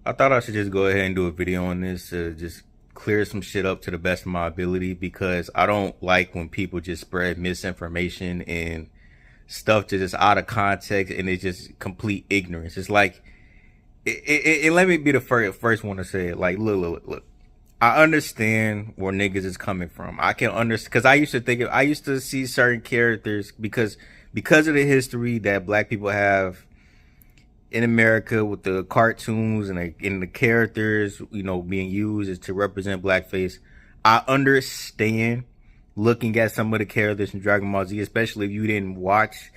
I thought I should just go ahead and do a video on this to just clear some shit up to the best of my ability because I don't like when people just spread misinformation and stuff to just out of context and it's just complete ignorance. It's like, let me be the first one to say it. Like, look. I understand where niggas is coming from. I can understand because I used to see certain characters because of the history that black people have in America with the cartoons and the characters, being used is to represent blackface. I understand looking at some of the characters in Dragon Ball Z, especially if you didn't watch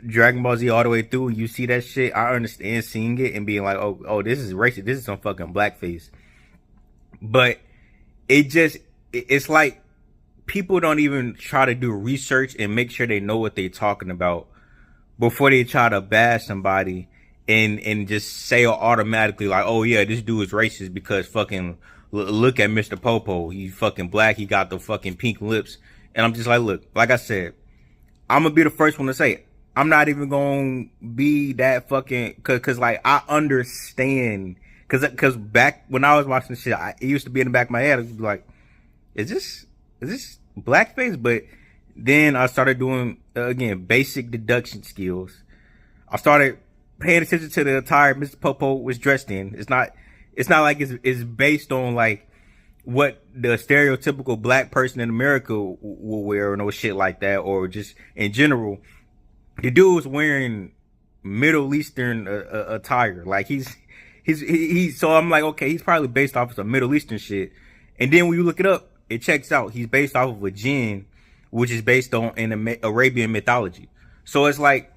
Dragon Ball Z all the way through and you see that shit. I understand seeing it and being like, oh, this is racist. This is some fucking blackface. But it's like people don't even try to do research and make sure they know what they're talking about before they try to bash somebody and just say automatically like, oh yeah, this dude is racist because fucking look at Mr. Popo. He's fucking black. He got the fucking pink lips. And I'm just like, look, like I said, I'm gonna be the first one to say it. I'm not even gonna be that fucking, cause like I understand, cause back when I was watching shit, it used to be in the back of my head. I was like, is this blackface? But then I started doing again basic deduction skills. I started paying attention to the attire Mr. Popo was dressed in. It's not like it's based on like what the stereotypical black person in America will wear or no shit like that, or just in general. The dude was wearing Middle Eastern attire. Like he's so I'm like, okay, he's probably based off of some Middle Eastern shit. And then when you look it up, it checks out. He's based off of a jinn, which is based on in Arabian mythology. So it's like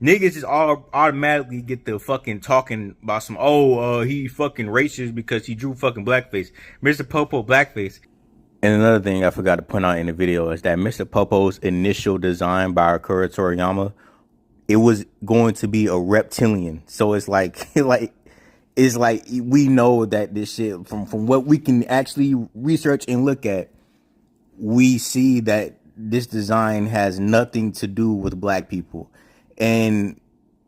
niggas just all automatically get the fucking talking about some, he fucking racist because he drew fucking blackface. Mr. Popo blackface. And another thing I forgot to point out in the video is that Mr. Popo's initial design by Akira Toriyama, it was going to be a reptilian. So it's like, it's like we know that this shit from what we can actually research and look at, we see that this design has nothing to do with black people. And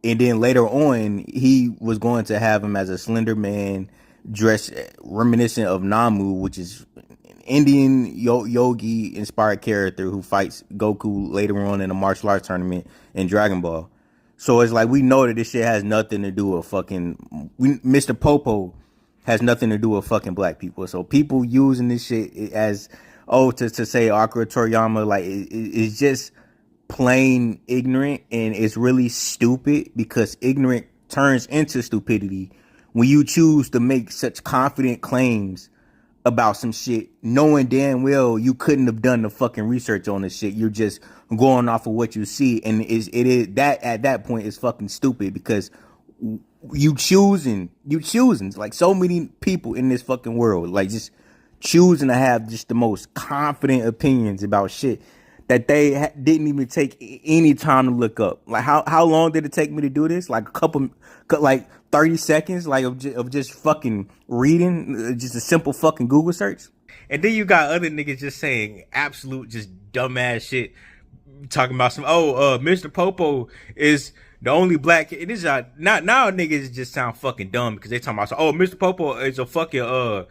then later on, he was going to have him as a slender man dressed reminiscent of Namu, which is an Indian yogi inspired character who fights Goku later on in a martial arts tournament in Dragon Ball. So it's like we know that this shit has nothing to do with Mr. Popo has nothing to do with fucking black people. So people using this shit as to say Akira Toriyama, like it's just plain ignorant, and it's really stupid because ignorant turns into stupidity when you choose to make such confident claims about some shit knowing damn well you couldn't have done the fucking research on this shit. You're just going off of what you see, and it is that at that point is fucking stupid because you choosing like so many people in this fucking world, like just choosing to have just the most confident opinions about shit that they didn't even take any time to look up. Like how long did it take me to do this? Like like 30 seconds, like of just fucking reading, just a simple fucking Google search. And then you got other niggas just saying absolute just dumbass shit, talking about some Mr. Popo is the only black. It is now niggas just sound fucking dumb because they talking about Mr. Popo is a fucking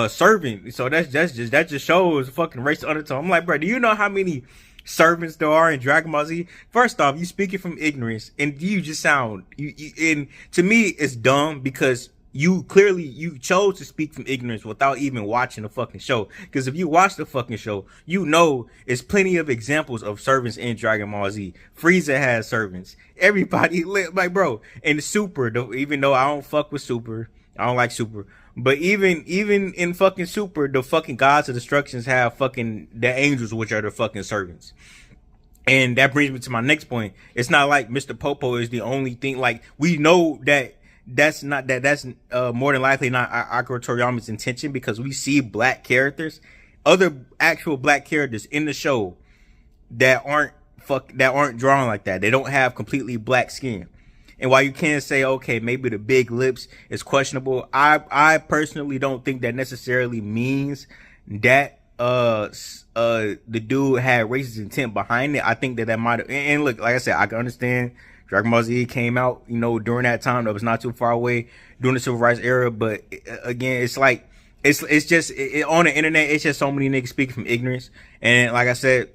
servant. So that just shows fucking racist undertone. I'm like, bro, do you know how many servants there are in Dragon Ball Z? First off, you speaking from ignorance, and you just sound and to me it's dumb because you chose to speak from ignorance without even watching the fucking show. Because if you watch the fucking show, you know it's plenty of examples of servants in Dragon Ball Z. Frieza has servants. Everybody, like, bro, and Super, even though I don't fuck with Super, I don't like Super, but even in fucking Super, the fucking gods of destructions have fucking the angels, which are the fucking servants. And that brings me to my next point. It's not like Mr. Popo is the only thing. Like, we know that's more than likely not Akira Toriyama's intention, because we see black characters, other actual black characters in the show that aren't drawn like that. They don't have completely black skin. And while you can say, okay, maybe the big lips is questionable, I personally don't think that necessarily means that the dude had racist intent behind it. I think that might have, and look, like I said, I can understand Dragon Ball Z came out, you know, during that time. That was not too far away during the civil rights era. But again, it's like it's just on the internet. It's just so many niggas speaking from ignorance. And like I said,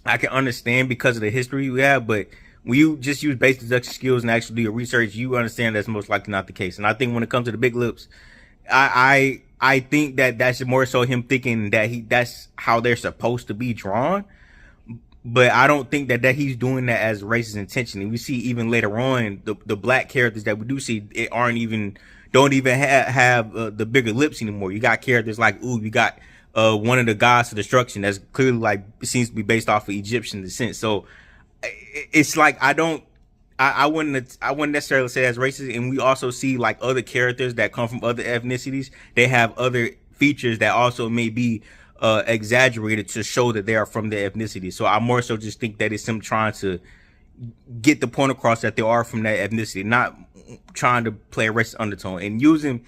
I can understand because of the history we have, but when you just use basic deduction skills and actually do your research, you understand that's most likely not the case. And I think when it comes to the big lips, I think that that's more so him thinking that that's how they're supposed to be drawn. But I don't think that he's doing that as racist intention. And we see even later on the black characters that we do see, it don't even have the bigger lips anymore. You got characters like, you got one of the gods of destruction that's clearly like seems to be based off of Egyptian descent. So it's like I wouldn't necessarily say that's racist. And we also see like other characters that come from other ethnicities. They have other features that also may be exaggerated to show that they are from their ethnicity. So I more so just think that it's him trying to get the point across that they are from that ethnicity, not trying to play a racist undertone. And using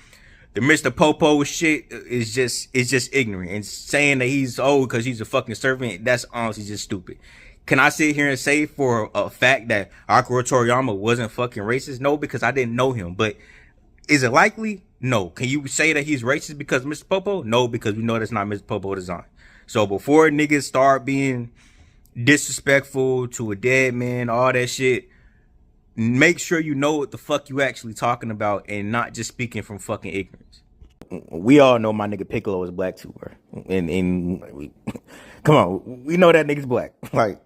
the Mr. Popo shit is just ignorant. And saying that he's old because he's a fucking servant, that's honestly just stupid. Can I sit here and say for a fact that Akira Toriyama wasn't fucking racist? No, because I didn't know him. But is it likely? No. Can you say that he's racist because of Mr. Popo? No, because we know that's not Mr. Popo design. So before niggas start being disrespectful to a dead man, all that shit, make sure you know what the fuck you actually talking about and not just speaking from fucking ignorance. We all know my nigga Piccolo is black too, bro. And come on, we know that nigga's black. Like,